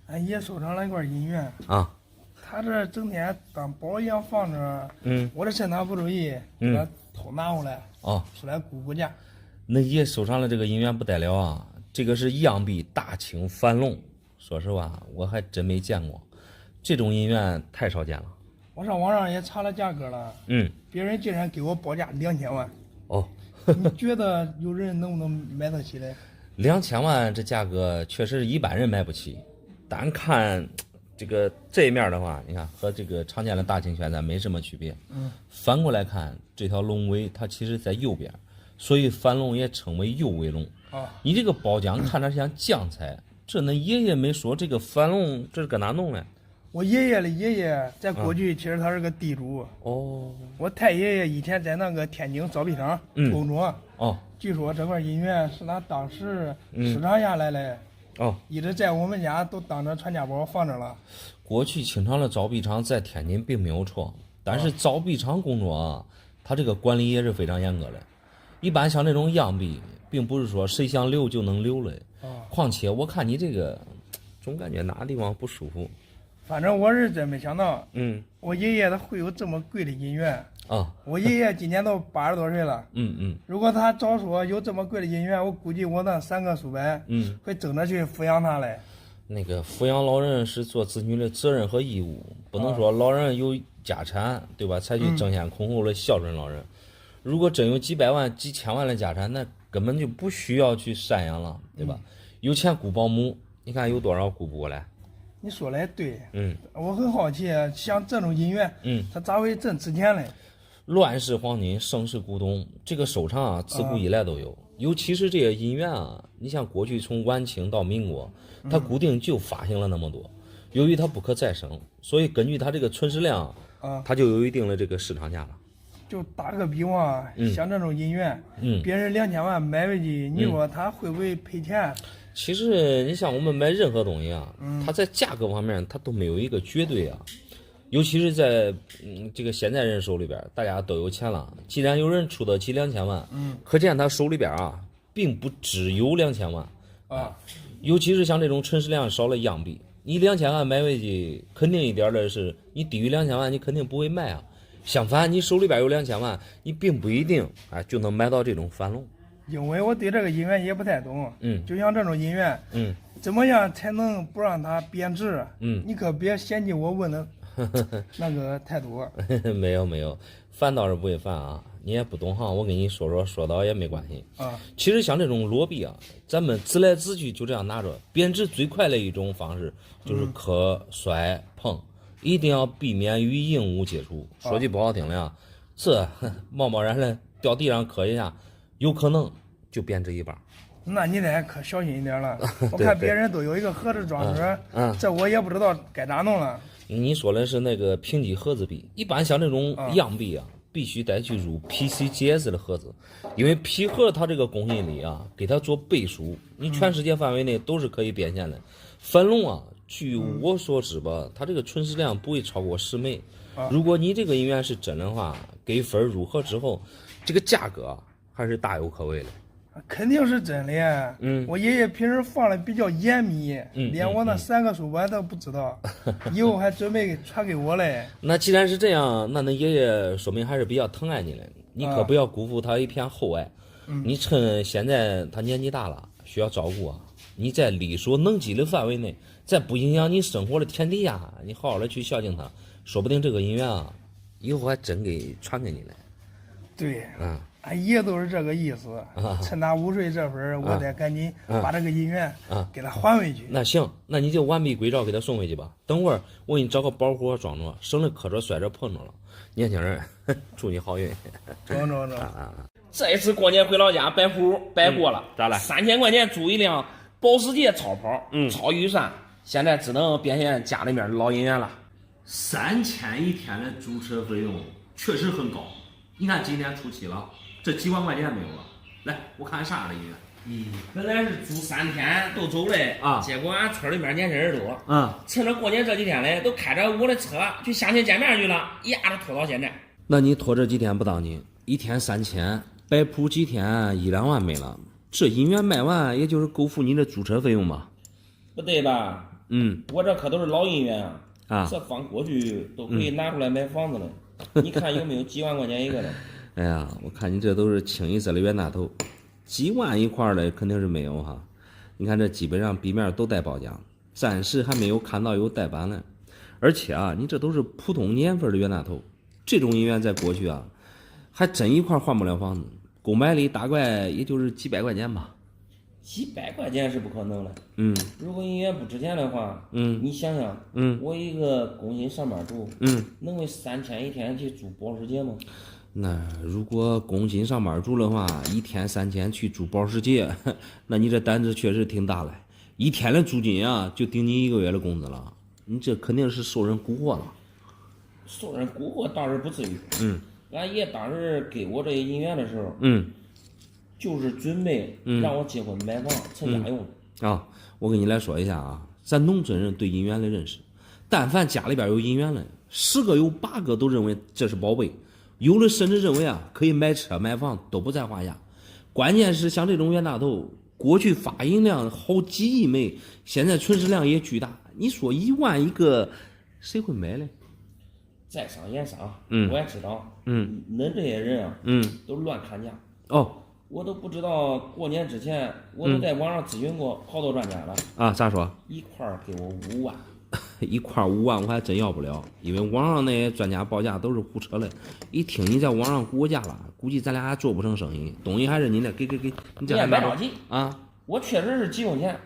俺爷收藏了一块银元啊，他这整天当宝一样放着，我这趁他不注意，给他偷拿回来，哦，出来估估价。那爷收藏了这个银元不得了啊！这个是样币大清繁隆，说实话我还真没见过，这种银元太少见了。我上网上也查了价格了，别人竟然给我报价2000万。哦，你觉得有人能不能买得起来？2000万这价格确实一般人买不起，单看这一面的话，你看和这个常见的大清玄咱没什么区别。反过来看这条龙尾，它其实在右边，所以繁龙也称为右尾龙。你这个包浆看着像酱菜，这恁爷爷没说这个繁龙这是搁哪弄的？我爷爷的爷爷在过去其实他是个地主。我太爷爷以前在那个天津造币厂工作。据说这块银元是他当时市场下来的。一直在我们家都当着传家宝放着了。过去清朝的造币厂在天津并没有错，但是造币厂工作啊，它这个管理也是非常严格的。一般像这种样币，并不是说谁想留就能留的。况且我看你这个，总感觉哪个地方不舒服。反正我是真没想到，我爷爷他会有这么贵的银元。我爷爷今年都80多岁了。如果他早说有这么贵的银元，我估计我那3个叔伯，会争着去抚养他嘞。那个抚养老人是做子女的责任和义务，不能说老人有家产，对吧？才去争先恐后的孝顺老人。如果真有几百万、几千万的家产，那根本就不需要去赡养了，对吧？有钱雇保姆，你看有多少雇不过来？你说的也对。我很好奇，像这种银元，它咋会真值钱嘞？乱世黄金，盛世古董，这个收藏啊，自古以来都有。尤其是这些银元啊，你像过去从晚清到民国，它固定就发行了那么多。由于它不可再生，所以根据它这个存世量，它就有一定的这个市场价了。就打个比方，像这种银元，别人2000万买回去，你说他会不会赔钱？其实你像我们买任何东西啊，它在价格方面它都没有一个绝对啊。尤其是在这个现在人手里边，大家都有钱了，既然有人出得起2000万，可见他手里边啊，并不只有2000万尤其是像这种存世量少的样币，你2000万买回去，肯定一点的是，你低于2000万，你肯定不会卖啊。相反，你手里边有2000万，你并不一定就能买到这种繁龙。因为我对这个银元也不太懂，就像这种银元，怎么样才能不让它贬值？你可别嫌弃我问的那个太多。没有，烦倒是不会烦啊，你也不懂行，我跟你说倒也没关系其实像这种裸币啊，咱们直来直去就这样拿着，贬值最快的一种方式就是磕、摔、碰，一定要避免与硬物接触。说句不好听的啊，这贸贸然的掉地上磕一下，有可能就贬值一半。那你得可小心一点了。我看别人都有一个盒子装着，这我也不知道该咋弄了。你说的是那个平基盒子币，一般像这种样币啊，必须得去入 PCGS 的盒子，因为皮盒它这个公信力啊，给它做背书，你全世界范围内都是可以变现的。繁龙啊，据我所知吧，它这个存世量不会超过10枚。如果你这个银元是真的话，给分入盒之后，这个价格还是大有可为的。肯定是真的。我爷爷平时放的比较严密，连我那3个叔伯都不知道，以后还准备传给我嘞。那既然是这样，那爷爷说明还是比较疼爱你的，你可不要辜负他一片厚爱。你趁现在他年纪大了，需要照顾啊，你在力所能及的范围内，在不影响你生活的前提下，你好好的去孝敬他，说不定这个银元啊，以后还真给传给你来。对，俺爷都是这个意思，趁他5岁这份我得赶紧把这个银元给他还回去。那行，那你就完璧归赵给他送回去吧。等会儿我给你找个包裹装着，省得磕着摔着碰着了。年轻人，祝你好运。中。这一次过年回老家摆谱摆过了，咋了？3000块钱租一辆保时捷超跑，超预算，现在只能变现家里面的老银元了。3000一天的租车费用确实很高。你看今天初七了，这几万块钱没有了。来，我看啥了银元。本来是租3天都走嘞结果俺村里面年轻人多，趁着过年这几天嘞，都开着我的车去相亲见面去了，一下子拖到现在。那你拖这几天不当紧，一天3000，摆谱几天1-2万没了，这银元卖完也就是够付你的租车费用吧？不对吧？我这可都是老姻缘啊，这放过去都可以拿出来买房子了。你看有没有几万块钱一个的？哎呀，我看你这都是清一色的冤大头，几万一块的肯定是没有哈。你看这基本上壁面都带包浆，暂时还没有看到有带板的。而且啊，你这都是普通年份的冤大头，这种姻缘在过去啊，还真一块换不了房子，公买力大概也就是几百块钱吧。几百块钱是不可能的。如果姻缘不值钱的话，你想想，我一个工薪上班族，能为3000一天去住保时捷吗？那如果工薪上班族的话，一天3000去住保时捷，那你这胆子确实挺大嘞。一天的租金啊，就顶你1个月的工资了。你这肯定是受人蛊惑了。受人蛊惑倒是不至于。俺爷当时给我这姻缘的时候，就是准备让我结婚买房成家用啊。我跟你来说一下啊，咱农村人对姻缘的认识，但凡家里边有姻缘的，10个有8个都认为这是宝贝，有的甚至认为啊可以买车买房都不在话下。关键是像这种冤大头，过去发银量好几亿枚，现在存世量也巨大。你说1万一个，谁会买嘞？在商言商，我也知道，恁这些人啊，都乱砍价。我都不知道过年之前，我都在网上咨询过好多专家了。啊，咋说？一块给我5万。一块5万我还真要不了，因为网上那些专家报价都是胡扯的。一听你在网上估价了，估计咱俩还做不成生意。东西还是你的，给，你这还别着急啊！我确实是急用钱，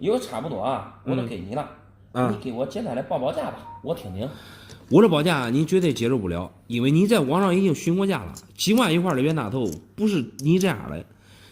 有差不多啊，我都给你了。你给我简单的报价吧，我听听。我的报价你绝对接受不了，因为你在网上已经询过价了，几万一块的冤大头不是你这样的。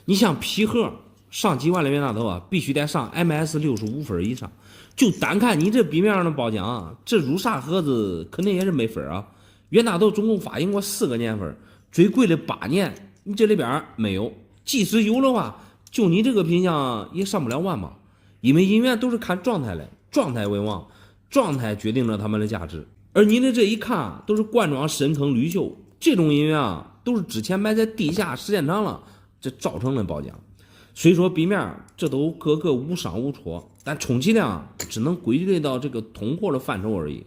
你像皮盒上几万的冤大头啊，必须得上 MS65分以上。就单看你这壁面上的包浆，这入啥盒子肯定也是没分啊。冤大头总共发行过4个年份，最贵的8年，你这里边没有。即使有的话，就你这个品相也上不了万吧，因为姻缘都是看状态的，状态为王，状态决定了他们的价值。而你的这一看都是罐装深坑绿锈，这种姻缘啊，都是之前埋在地下时间长了，这造成了包浆。虽说壁面这都个个无伤无戳，但充其量只能归类到这个通货的范畴而已。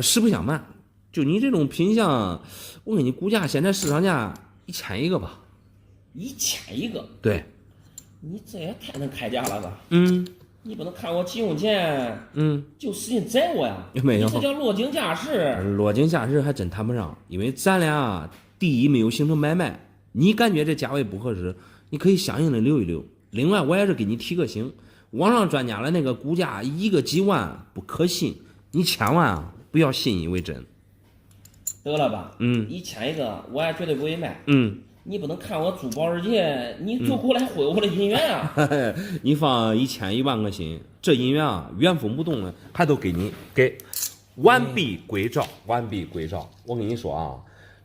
实不相瞒，就你这种品相，我给你估价现在市场价1000一个吧。1000一个？对。你这也太能开价了吧？你不能看我急用钱，就使劲宰我呀？没有，你这叫落井下石。落井下石还真谈不上，因为咱俩第一没有形成买卖，你感觉这价位不合适，你可以相应的留一留。另外，我也是给你提个醒，网上专家的那个估价一个几万不可信，你千万啊不要信以为真。得了吧，1000一个，我也绝对不会卖。你不能看我租保时捷，你就过来毁我的姻缘啊！你放1000、1万个心，这姻缘啊原封不动的，还都给你给完璧归赵，完璧归赵。我跟你说啊，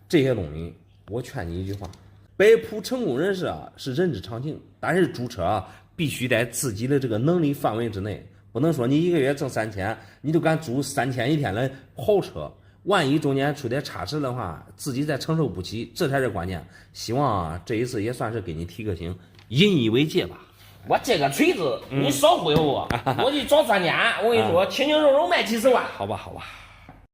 这些东西我劝你一句话：摆谱成功人士啊是人之常情，但是租车啊必须在自己的这个能力范围之内，不能说你一个月挣3000，你就敢租3000一天的豪车。万一中间出点差池的话，自己再承受不起，这才是关键。希望啊，这一次也算是给你提个醒，引以为戒吧。我这个锤子，你少忽悠我，我去找专家，我跟你说，清清肉肉卖几10万。好吧，好吧。